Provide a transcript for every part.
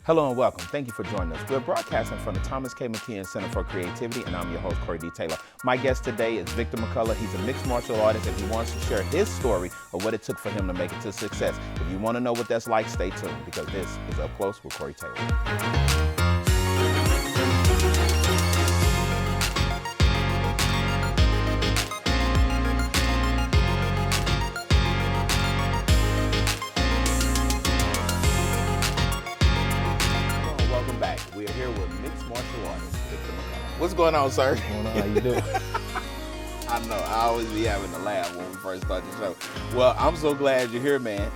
Hello and welcome. Thank you for joining us. We're broadcasting from the Thomas K. McKeon Center for Creativity, and I'm your host, Corey D. Taylor. My guest today is Victor McCullough. He's a mixed martial artist, and he wants to share his story of what it took for him to make it to success. If you want to know what that's like, stay tuned, because this is Up Close with Corey Taylor. Welcome back. We are here with mixed martial artist Victor McCullough. What's going on, sir? What's going on? How you doing? I know. I always be having to laugh when we first start the show. Well, I'm so glad you're here, man.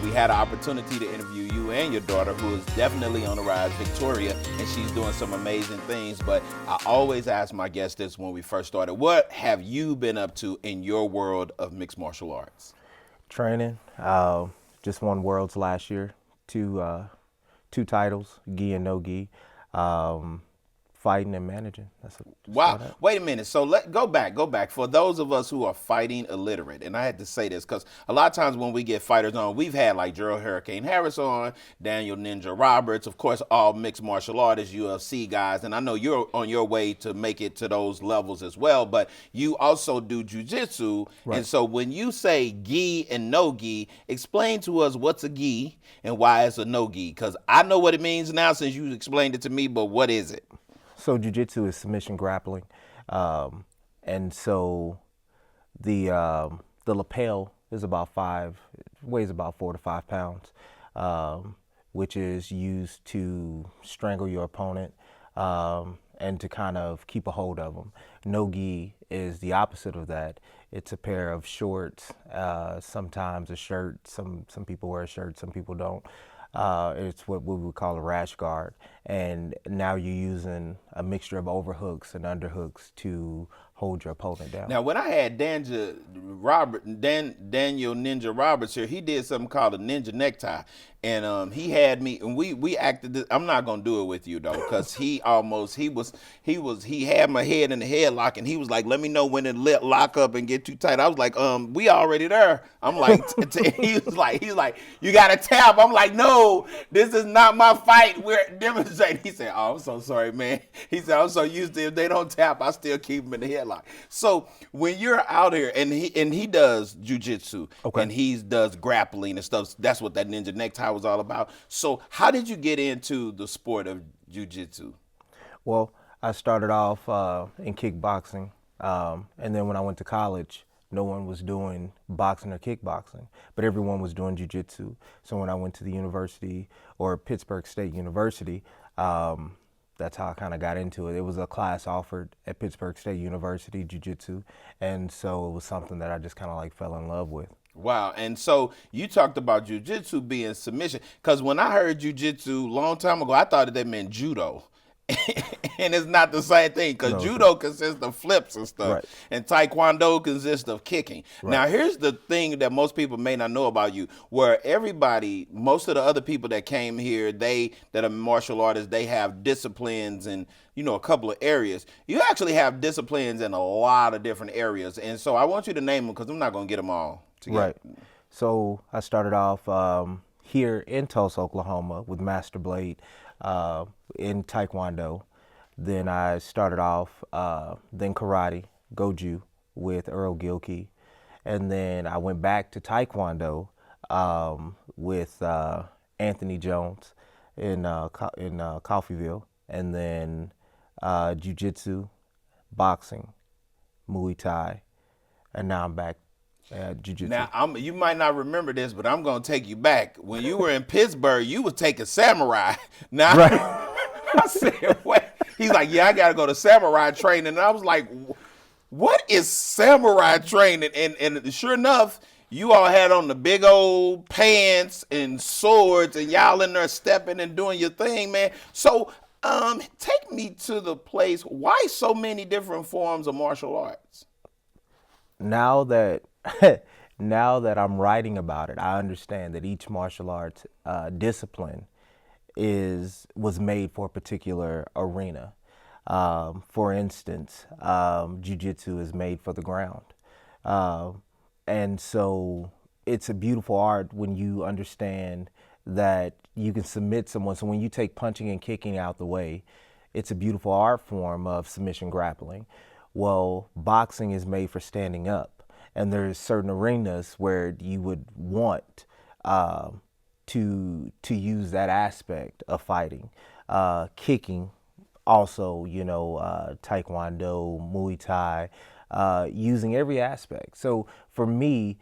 We had an opportunity to interview you and your daughter, who is definitely on the rise, Victoria, and she's doing some amazing things. But I always ask my guests this when we first started: what have you been up to in your world of mixed martial arts? Training. Just won Worlds last year. Two titles, gi and no gi. Fighting and managing. Wow. Wait a minute. So go back. For those of us who are fighting illiterate, and I had to say this because a lot of times when we get fighters on, we've had like Gerald Hurricane Harris on, Daniel Ninja Roberts, of course, all mixed martial artists, UFC guys, and I know you're on your way to make it to those levels as well, but you also do Jiu Jitsu. Right. And so when you say gi and no gi, explain to us what's a gi and why it's a no gi, because I know what it means now since you explained it to me, but what is it? So Jiu Jitsu is submission grappling, and so the lapel is weighs about 4 to 5 pounds, which is used to strangle your opponent and to kind of keep a hold of them. No gi is the opposite of that. It's a pair of shorts, sometimes a shirt. Some people wear a shirt, some people don't. It's what we would call a rash guard, and now you're using a mixture of overhooks and underhooks to hold your opponent down. Now, when I had Daniel Ninja Roberts here, he did something called a ninja necktie, and he had me, and we acted this. I'm not gonna do it with you though, because he had my head in the headlock, and he was like, "Let me know when it lock up and get too tight." I was like, "We already there." I'm like, he was like, "You gotta tap." I'm like, "No, this is not my fight. We're demonstrating." He said, "Oh, I'm so sorry, man." He said, "I'm so used to if they don't tap, I still keep them in the headlock." So when you're out here, and he does jiu-jitsu, okay, and he does grappling and stuff. That's what that ninja necktie was all about. So how did you get into the sport of jiu-jitsu? Well, I started off in kickboxing, and then when I went to college, no one was doing boxing or kickboxing, but everyone was doing jiu-jitsu. So when I went to the university, or Pittsburgh State University, that's how I kind of got into it. It was a class offered at Pittsburgh State University, jiu-jitsu, and so it was something that I just kind of like fell in love with. Wow. And so you talked about jiu-jitsu being submission, because when I heard jiu-jitsu a long time ago, I thought that meant judo. And it's not the same thing, because judo consists of flips and stuff, right, and taekwondo consists of kicking. Right. Now, here's the thing that most people may not know about you, where most of the other people that came here, that are martial artists, they have disciplines in, a couple of areas. You actually have disciplines in a lot of different areas, and so I want you to name them, because I'm not going to get them all together. Right. So I started off here in Tulsa, Oklahoma, with Master Blade in Taekwondo. Then I started off then karate, Goju, with Earl Gilkey. And then I went back to Taekwondo with Anthony Jones in Coffeyville. And then Jiu-Jitsu, boxing, Muay Thai. And now I'm back at Jiu-Jitsu. Now, you might not remember this, but I'm going to take you back. When you were in Pittsburgh, you was taking samurai. Now, right. I said, what? He's like, "Yeah, I got to go to samurai training." And I was like, "What is samurai training?" And sure enough, you all had on the big old pants and swords, and y'all in there stepping and doing your thing, man. So take me to the place. Why so many different forms of martial arts? Now that I'm writing about it, I understand that each martial arts discipline was made for a particular arena. For instance, Jiu-Jitsu is made for the ground. And so it's a beautiful art when you understand that you can submit someone. So when you take punching and kicking out the way, it's a beautiful art form of submission grappling. Well, boxing is made for standing up, and there's certain arenas where you would want to use that aspect of fighting. Kicking, also, Taekwondo, Muay Thai, using every aspect. So for me,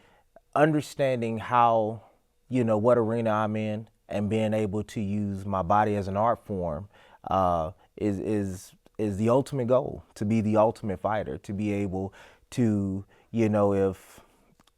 understanding how, what arena I'm in and being able to use my body as an art form is the ultimate goal, to be the ultimate fighter, to be able to, if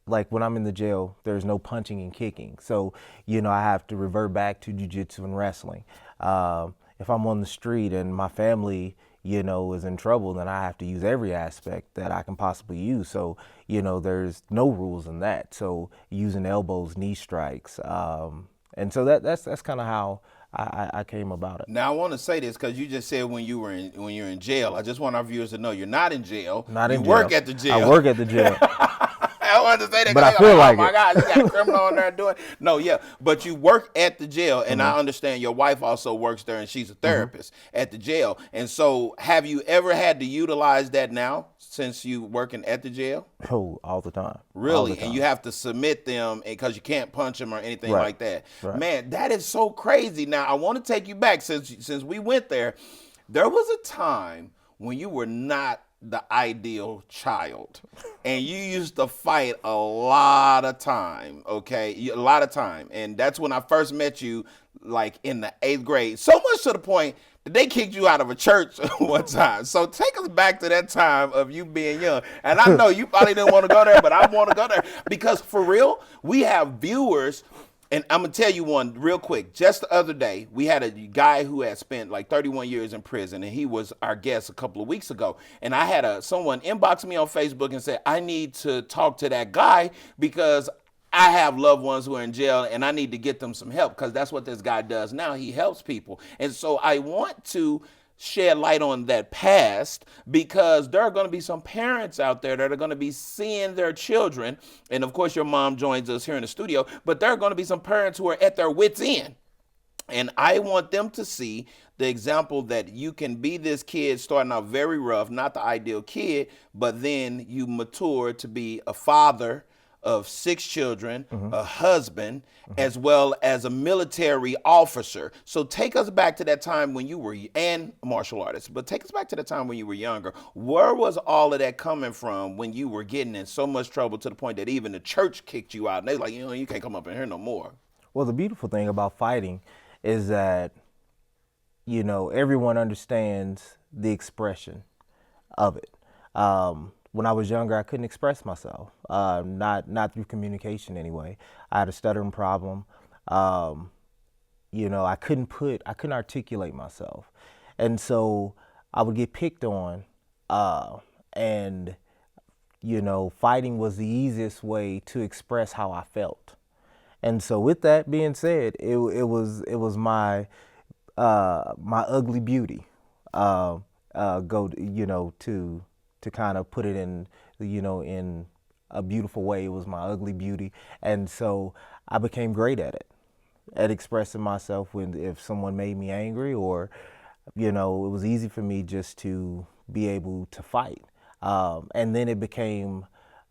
like when I'm in the jail, there's no punching and kicking. So, I have to revert back to jiu-jitsu and wrestling. If I'm on the street and my family, is in trouble, then I have to use every aspect that I can possibly use. So, there's no rules in that. So using elbows, knee strikes. And so that's kind of how I came about it. Now I want to say this because you just said when you're in jail. I just want our viewers to know you're not in jail. Not in you jail. work at the jail. I work at the jail. I wanted to say that, but I feel like oh my God, you got a criminal in there doing. No, yeah, but you work at the jail, and I understand your wife also works there, and she's a therapist at the jail. And so, have you ever had to utilize that now since you working at the jail? Oh, all the time. Really? All the time. And you have to submit them because you can't punch them or anything Right. like that. Right. Man, that is so crazy. Now, I want to take you back since we went there. There was a time when you were not the ideal child, and you used to fight a lot of time, okay? A lot of time. And that's when I first met you, like in the 8th grade. So much to the point that they kicked you out of a church one time. So take us back to that time of you being young. And I know you probably didn't want to go there, but I want to go there because for real, we have viewers. And I'm going to tell you one real quick. Just the other day, we had a guy who had spent like 31 years in prison, and he was our guest a couple of weeks ago. And I had someone inbox me on Facebook and said, I need to talk to that guy because I have loved ones who are in jail, and I need to get them some help because that's what this guy does now. He helps people. And so I want to shed light on that past because there are going to be some parents out there that are going to be seeing their children. And of course, your mom joins us here in the studio, but there are going to be some parents who are at their wits' end. And I want them to see the example that you can be this kid starting out very rough, not the ideal kid, but then you mature to be a father of 6 children, a husband, as well as a military officer. So take us back to that time when you were, and a martial artist, but take us back to the time when you were younger. Where was all of that coming from when you were getting in so much trouble to the point that even the church kicked you out? And they like, you can't come up in here no more. Well, the beautiful thing about fighting is that, everyone understands the expression of it. When I was younger, I couldn't express myself, not through communication anyway. I had a stuttering problem. I couldn't articulate myself, and so I would get picked on, and fighting was the easiest way to express how I felt. And so, with that being said, it was my ugly beauty. To kind of put it in, in a beautiful way. It was my ugly beauty. And so I became great at expressing myself if someone made me angry or, it was easy for me just to be able to fight. And then it became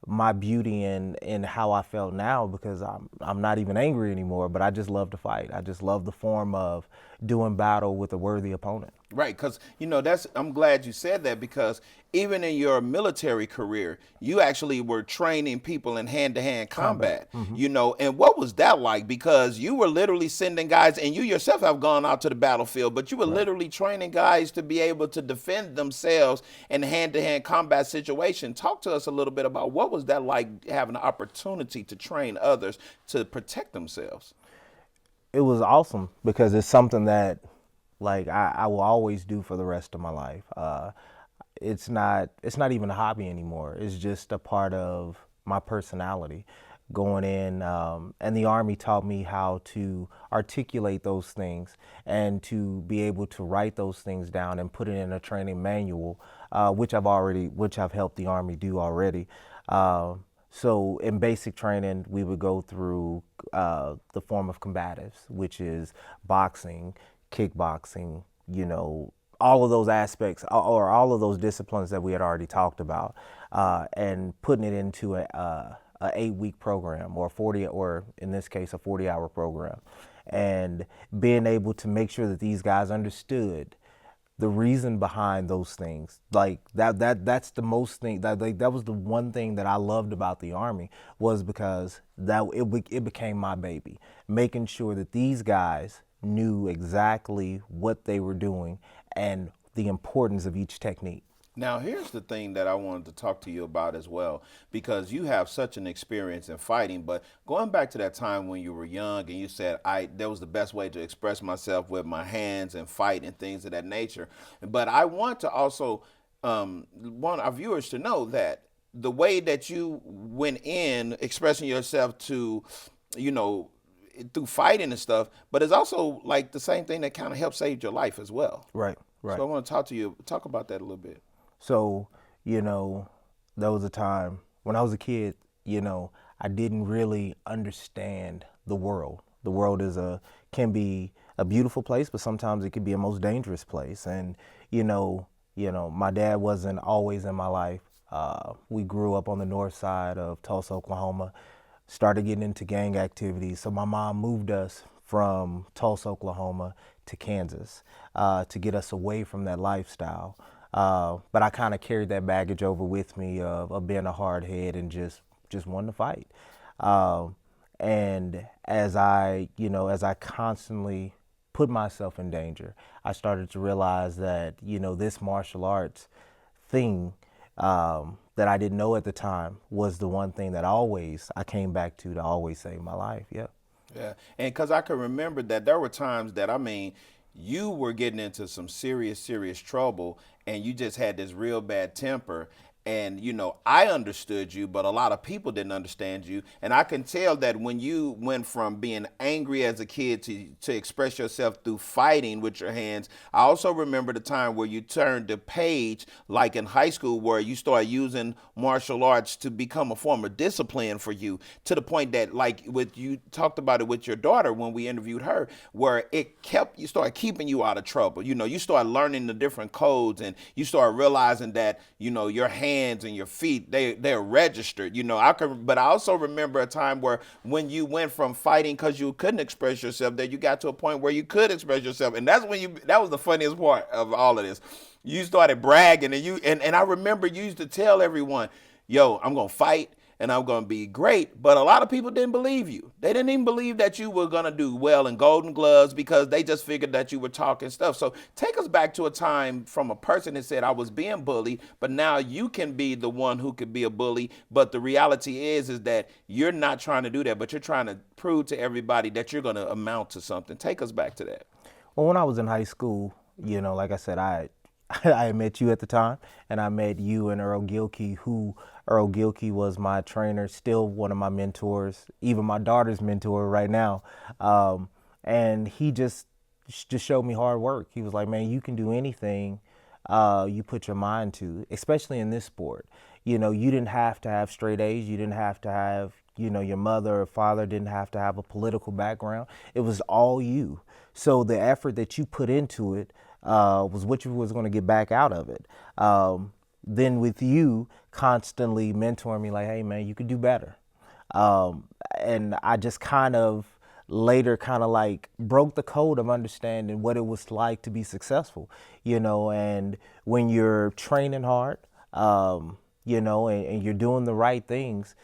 my beauty in how I felt now because I'm not even angry anymore, but I just love to fight. I just love the form of doing battle with a worthy opponent. Right, because I'm glad you said that because even in your military career, you actually were training people in hand-to-hand combat. And what was that like? Because you were literally sending guys, and you yourself have gone out to the battlefield, but you were literally training guys to be able to defend themselves in hand-to-hand combat situation. Talk to us a little bit about what was that like having the opportunity to train others to protect themselves? It was awesome because it's something that I will always do for the rest of my life. It's not even a hobby anymore. It's just a part of my personality. Going in, and the Army taught me how to articulate those things and to be able to write those things down and put it in a training manual, which I've helped the Army do already. So in basic training, we would go through the form of combatives, which is boxing, kickboxing, all of those aspects or all of those disciplines that we had already talked about, and putting it into a 8-week program or 40, or in this case, a 40-hour program, and being able to make sure that these guys understood the reason behind those things. Like that's the most thing that was the one thing that I loved about the Army, was because it became my baby, making sure that these guys knew exactly what they were doing and the importance of each technique. Now, here's the thing that I wanted to talk to you about as well, because you have such an experience in fighting. But going back to that time when you were young and you said that was the best way to express myself, with my hands and fight and things of that nature. But I want to also want our viewers to know that the way that you went in expressing yourself to, you know, through fighting and stuff, but it's also like the same thing that kind of helped save your life as well. Right, So right. I want to talk about that a little bit. So, you know, there was a time when I was a kid, I didn't really understand the world. The world can be a beautiful place, but sometimes it can be a most dangerous place. And, my dad wasn't always in my life. We grew up on the north side of Tulsa, Oklahoma, started getting into gang activities. So my mom moved us from Tulsa, Oklahoma to Kansas, to get us away from that lifestyle. But I kind of carried that baggage over with me of being a hard head and just wanting to fight. And as I constantly put myself in danger, I started to realize that, this martial arts thing, that I didn't know at the time, was the one thing that I came back to always save my life. Yeah. Yeah, and because I can remember that there were times that, I mean, you were getting into some serious, serious trouble, and you just had this real bad temper. And I understood you, but a lot of people didn't understand you. And I can tell that when you went from being angry as a kid to express yourself through fighting with your hands. I also remember the time where you turned the page, like in high school, where you started using martial arts to become a form of discipline for you, to the point that, like, with you talked about it with your daughter when we interviewed her, where you started keeping you out of trouble. You started learning the different codes, and you started realizing that your hands and your feet, they're registered. But I also remember a time where when you went from fighting because you couldn't express yourself, that you got to a point where you could express yourself, and that was the funniest part of all of this. You started bragging, and I remember you used to tell everyone, yo, I'm gonna fight and I'm gonna be great. But a lot of people didn't believe you. They didn't even believe that you were gonna do well in Golden Gloves, because they just figured that you were talking stuff. So take us back to a time from a person that said, I was being bullied, but now you can be the one who could be a bully. But the reality is that you're not trying to do that, but you're trying to prove to everybody that you're gonna amount to something. Take us back to that. Well, when I was in high school, like I said, I met you at the time, and I met you and Earl Gilkey, who Earl Gilkey was my trainer, still one of my mentors, even my daughter's mentor right now. And he just showed me hard work. He was like, man, you can do anything you put your mind to, especially in this sport. You didn't have to have straight A's. You didn't have to have, your mother or father didn't have to have a political background. It was all you. So the effort that you put into it was what you was going to get back out of it. Then with you constantly mentoring me, like, hey man, you could do better. And I just kind of later kind of like broke the code of understanding what it was like to be successful, and when you're training hard, and you're doing the right things,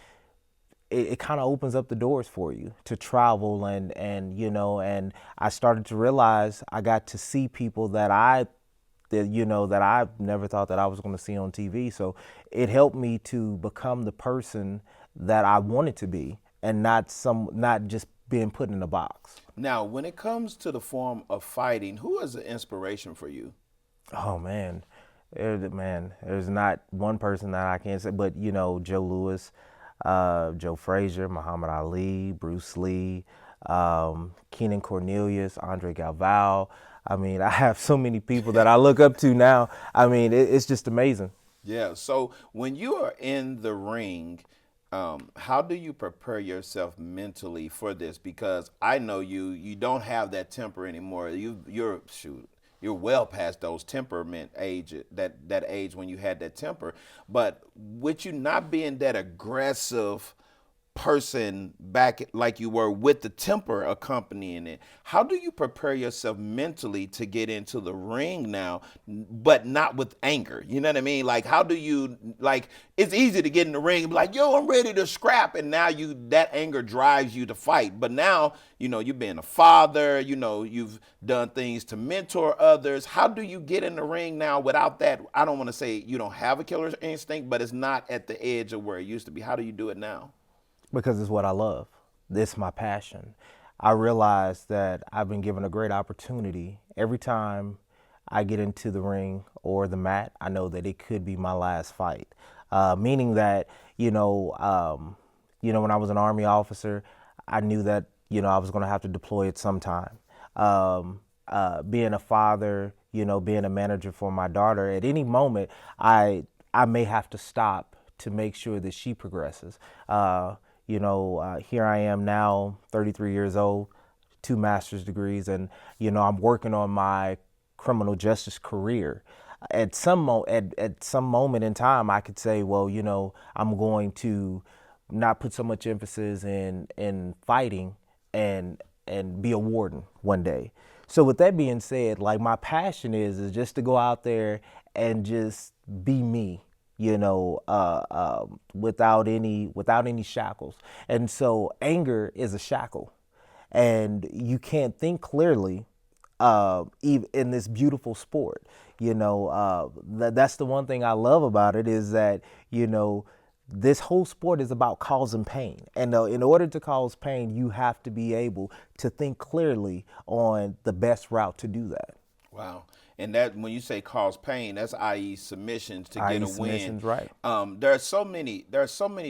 it kind of opens up the doors for you to travel, and I started to realize I got to see people that I never thought that I was going to see on TV. So it helped me to become the person that I wanted to be, and not just being put in a box. Now, when it comes to the form of fighting, who is an inspiration for you? Oh there's not one person that I can say, but Joe Louis, Joe Frazier, Muhammad Ali, Bruce Lee, Keenan Cornelius, Andre Galvao. I mean, I have so many people that I look up to now. I mean, it's just amazing. Yeah. So when you are in the ring, how do you prepare yourself mentally for this? Because I know you don't have that temper anymore. You're well past those temperament age, that age when you had that temper. But with you not being that aggressive person back like you were with the temper accompanying it, how do you prepare yourself mentally to get into the ring now, but not with anger? You know what I mean? Like, how do you, like, it's easy to get in the ring and be like, yo, I'm ready to scrap, and now that anger drives you to fight. But now, you've been a father, you've done things to mentor others. How do you get in the ring now without that? I don't want to say you don't have a killer instinct, but it's not at the edge of where it used to be. How do you do it now? Because it's what I love. It's my passion. I realize that I've been given a great opportunity. Every time I get into the ring or the mat, I know that it could be my last fight. Meaning that, when I was an Army officer, I knew that, I was going to have to deploy at some time. Being a father, being a manager for my daughter, at any moment, I may have to stop to make sure that she progresses. Here I am now, 33 years old, 2 master's degrees, and I'm working on my criminal justice career. At some moment in time, I could say, well, I'm going to not put so much emphasis in fighting and be a warden one day. So with that being said, like, my passion is just to go out there and just be me. Without any shackles. And so anger is a shackle, and you can't think clearly, even in this beautiful sport. That's the one thing I love about it, is that, this whole sport is about causing pain. And in order to cause pain, you have to be able to think clearly on the best route to do that. Wow. And that, when you say cause pain, that's i.e. submissions to get a win. Right. There are so many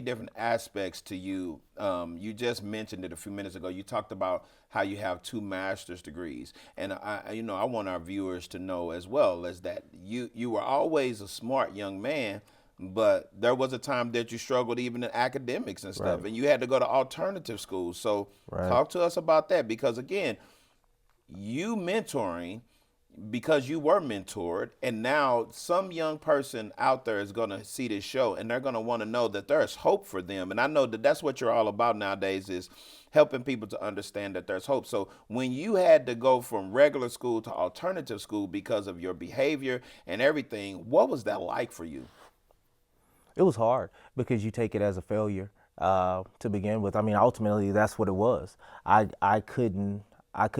different aspects to you. You just mentioned it a few minutes ago. You talked about how you have 2 master's degrees, and I want our viewers to know as well as that you were always a smart young man, but there was a time that you struggled even in academics and stuff, Right. and you had to go to alternative schools. So Right. talk to us about that, because again, you mentoring, because you were mentored, and now some young person out there is going to see this show and they're going to want to know that there's hope for them. And I know that that's what you're all about nowadays, is helping people to understand that there's hope. So when you had to go from regular school to alternative school because of your behavior and everything, what was that like for you? It was hard because you take it as a failure to begin with. I mean, ultimately, that's what it was. I couldn't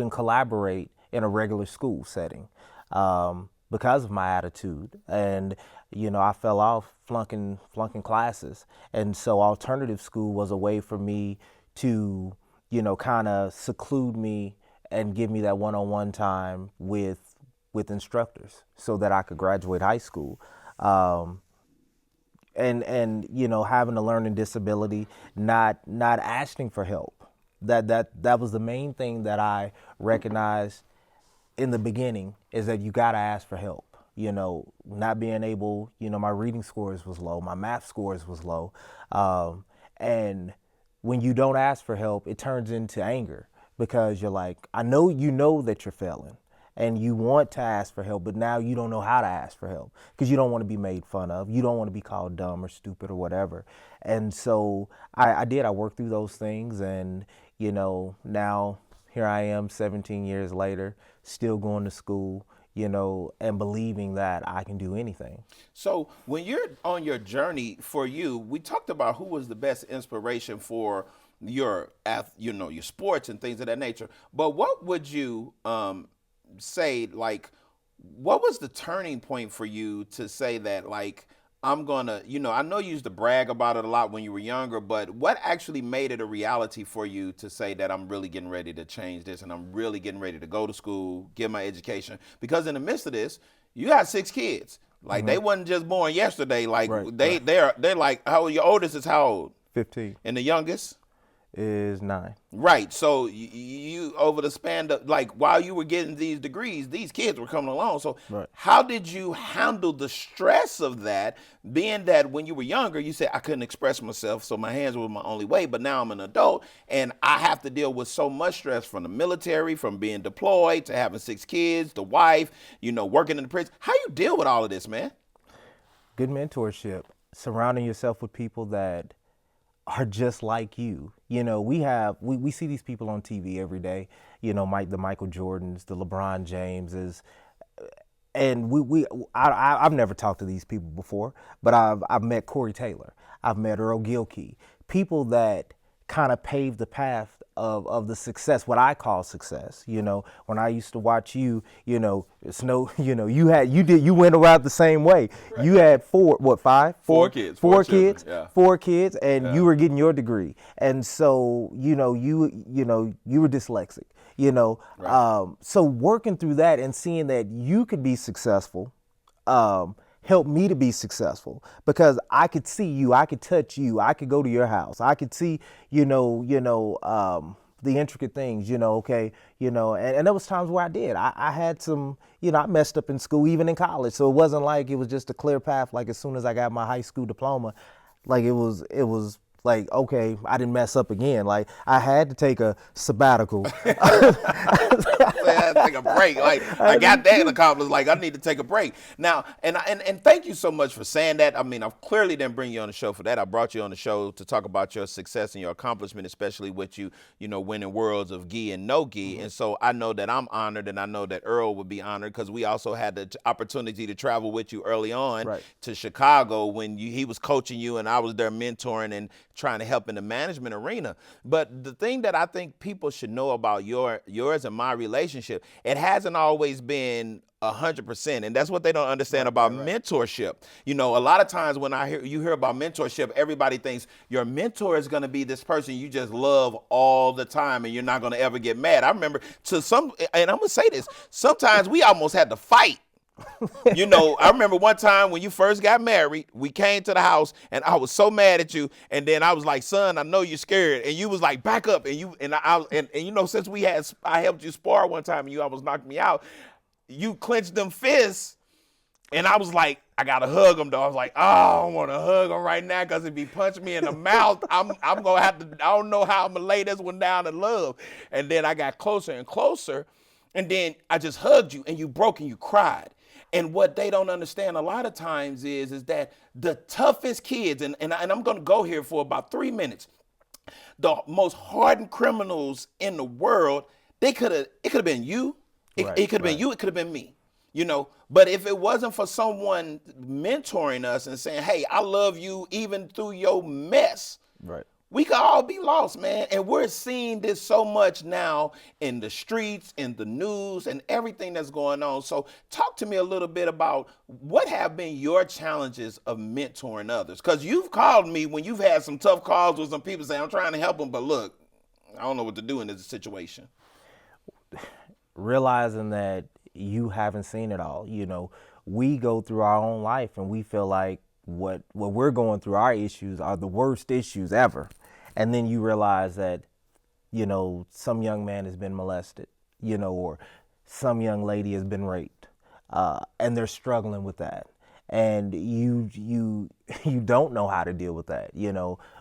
collaborate in a regular school setting because of my attitude, and I fell off flunking classes, and so alternative school was a way for me to kind of seclude me and give me that one-on-one time with instructors so that I could graduate high school. And having a learning disability, not asking for help. That was the main thing that I recognized in the beginning, is that you gotta ask for help. Not being able, my reading scores was low, my math scores was low, and when you don't ask for help, it turns into anger, because you're like, I know that you're failing, and you want to ask for help, but now you don't know how to ask for help because you don't want to be made fun of. You don't want to be called dumb or stupid or whatever. And so I worked through those things, and, now here I am 17 years later, still going to school, and believing that I can do anything. So when you're on your journey, for you, we talked about who was the best inspiration for your sports and things of that nature. But what would you say, like, what was the turning point for you to say that, like, I'm gonna, I know you used to brag about it a lot when you were younger, but what actually made it a reality for you to say that I'm really getting ready to change this, and I'm really getting ready to go to school, get my education? Because in the midst of this, you got 6 kids. Like, they wasn't just born yesterday. Like, Right. they're like, how old? Your oldest is how old? 15. And the youngest? is 9. Right. So you over the span of, like, while you were getting these degrees, these kids were coming along. So Right. how did you handle the stress of that? Being that when you were younger, you said I couldn't express myself, so my hands were my only way. But now I'm an adult, and I have to deal with so much stress from the military, from being deployed to having 6 kids, the wife, working in the prison. How you deal with all of this, man? Good mentorship, surrounding yourself with people that are just like you. We see these people on TV every day. The Michael Jordans, the LeBron Jameses, and I've never talked to these people before, but I've met Corey Taylor, I've met Earl Gilkey, people that kind of paved the path of the success, what I call success. When I used to watch you, you went around the same way. Right. You had five? Four kids. Four kids. Yeah. 4 kids, and you were getting your degree. And so, you were dyslexic. Right. So working through that and seeing that you could be successful, helped me to be successful, because I could see you, I could touch you, I could go to your house, I could see, the intricate things, okay, and there was times where I did. I had some, I messed up in school, even in college. So it wasn't like it was just a clear path. Like as soon as I got my high school diploma, like it was like, okay, I didn't mess up again. Like I had to take a sabbatical. I had to take a break. Like I got that accomplished. Like I need to take a break now. And thank you so much for saying that. I mean, I clearly didn't bring you on the show for that. I brought you on the show to talk about your success and your accomplishment, especially with you winning worlds of gi and no gi. Mm-hmm. And so I know that I'm honored, and I know that Earl would be honored, because we also had the opportunity to travel with you early on to Chicago when he was coaching you, and I was there mentoring and trying to help in the management arena. But the thing that I think people should know about yours and my relationship, it hasn't always been 100%, and that's what they don't understand about mentorship. A lot of times when you hear about mentorship, everybody thinks your mentor is going to be this person you just love all the time and you're not going to ever get mad. I remember and I'm going to say this, sometimes we almost had to fight. I remember one time when you first got married, we came to the house and I was so mad at you, and then I was like, "Son, I know you're scared," and you was like, "Back up," and since I helped you spar one time and you almost knocked me out, you clenched them fists, and I was like, I gotta hug him though. I was like, oh, I don't want to hug him right now, because if he punched me in the mouth, I'm gonna have to. I don't know how I'm gonna lay this one down in love. And then I got closer and closer, and then I just hugged you, and you broke and you cried. And what they don't understand a lot of times is that the toughest kids, and I'm going to go here for about 3 minutes, the most hardened criminals in the world, it could have been you. It could have been you. It could have been me. But if it wasn't for someone mentoring us and saying, "Hey, I love you even through your mess," we could all be lost, man. And we're seeing this so much now in the streets, in the news, and everything that's going on. So talk to me a little bit about what have been your challenges of mentoring others. Because you've called me when you've had some tough calls with some people saying, "I'm trying to help them, but look, I don't know what to do in this situation." Realizing that you haven't seen it all. We go through our own life and we feel like what we're going through, our issues are the worst issues ever. And then you realize that, some young man has been molested, or some young lady has been raped, and they're struggling with that. And you don't know how to deal with that,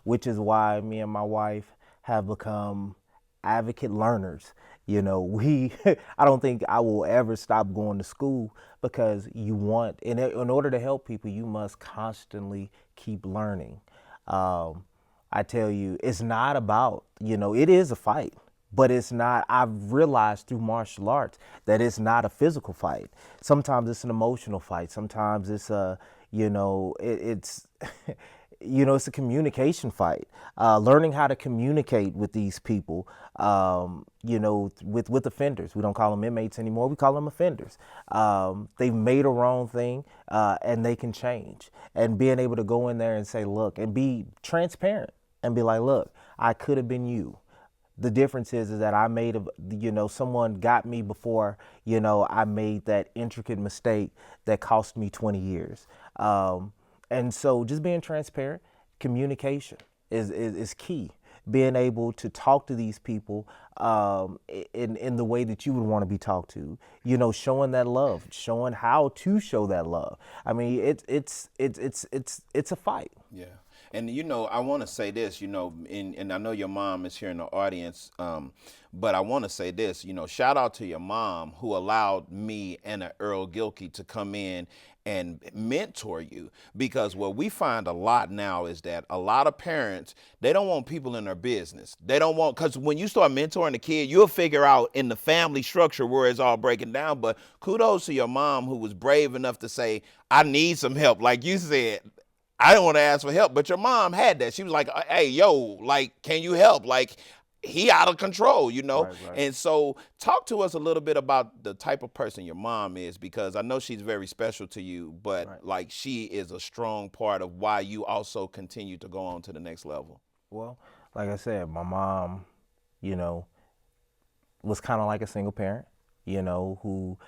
which is why me and my wife have become advocate learners. I don't think I will ever stop going to school, because in order to help people, you must constantly keep learning. I tell you, it's not about, it is a fight, but it's not. I've realized through martial arts that it's not a physical fight. Sometimes it's an emotional fight. Sometimes it's it's it's a communication fight. Learning how to communicate with these people, with offenders. We don't call them inmates anymore. We call them offenders. They've made a wrong thing, and they can change. And being able to go in there and say, look, and be transparent and be like, look, I could have been you. The difference is that I made someone got me before, I made that intricate mistake that cost me 20 years. And so just being transparent, communication is key. being able to talk to these people in the way that you would want to be talked to, you know, showing that love, showing how to show that love. I mean, it's a fight. Yeah. And you know, I want to say this, you know, and I know your mom is here in the audience, but I want to say this, you know, shout out to your mom who allowed me and Earl Gilkey to come in and mentor you, because what we find a lot now is that a lot of parents, they don't want people in their business. They don't want, because when you start mentoring a kid, you'll figure out in the family structure where it's all breaking down. But kudos to your mom who was brave enough to say, I need some help. Like you said, I didn't want to ask for help, but your mom had that. She was like, hey, yo, like, can you help? Like, he out of control, you know? Right. And so talk to us a little bit about the type of person your mom is, because I know she's very special to you, but like she is a strong part of why you also continue to go on to the next level. Well, like I said, my mom, you know, was kind of like a single parent, you know, who,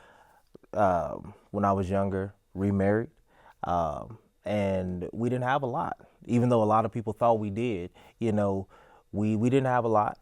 when I was younger, remarried. And we didn't have a lot, even though a lot of people thought we did. You know, we didn't have a lot,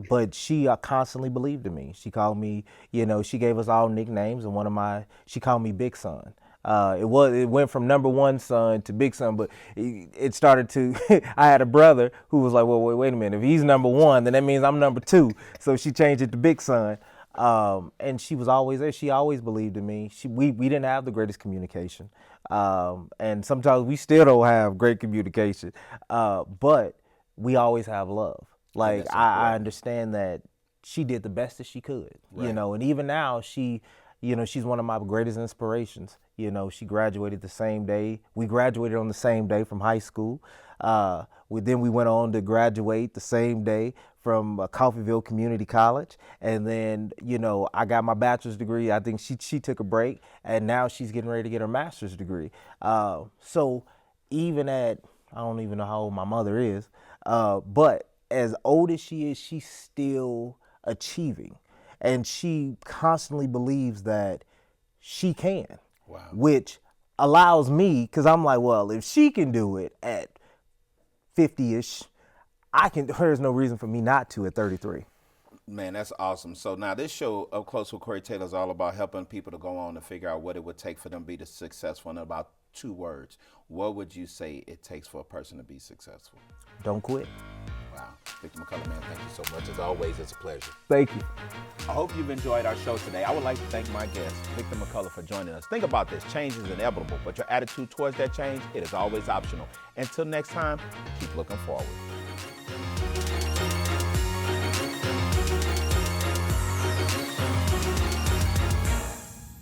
but she constantly believed in me. She called me, you know, she gave us all nicknames, and she called me Big Son. It went from number one son to Big Son, but it started to. I had a brother who was like, well, wait a minute, if he's number one, then that means I'm number two. So she changed it to Big Son. And she was always there. She always believed in me. We didn't have the greatest communication. And sometimes we still don't have great communication. But we always have love. Like, I understand that she did the best that she could, you know, and even now she's one of my greatest inspirations. You know, she graduated the same day. We graduated on the same day from high school. Then we went on to graduate the same day from Coffeyville Community College. And then, you know, I got my bachelor's degree. I think she took a break, and now she's getting ready to get her master's degree. So even I don't even know how old my mother is, but as old as she is, she's still achieving. And she constantly believes that she can. Wow. Which allows me, because I'm like, well, if she can do it at 50-ish, there's no reason for me not to at 33. Man, that's awesome. So now this show, Up Close with Corey Taylor, is all about helping people to go on and figure out what it would take for them to be successful. In about 2 words, what would you say it takes for a person to be successful? Don't quit. Wow. Victor McCullough, man, thank you so much. As always, it's a pleasure. Thank you. I hope you've enjoyed our show today. I would like to thank my guest, Victor McCullough, for joining us. Think about this. Change is inevitable, but your attitude towards that change, it is always optional. Until next time, keep looking forward.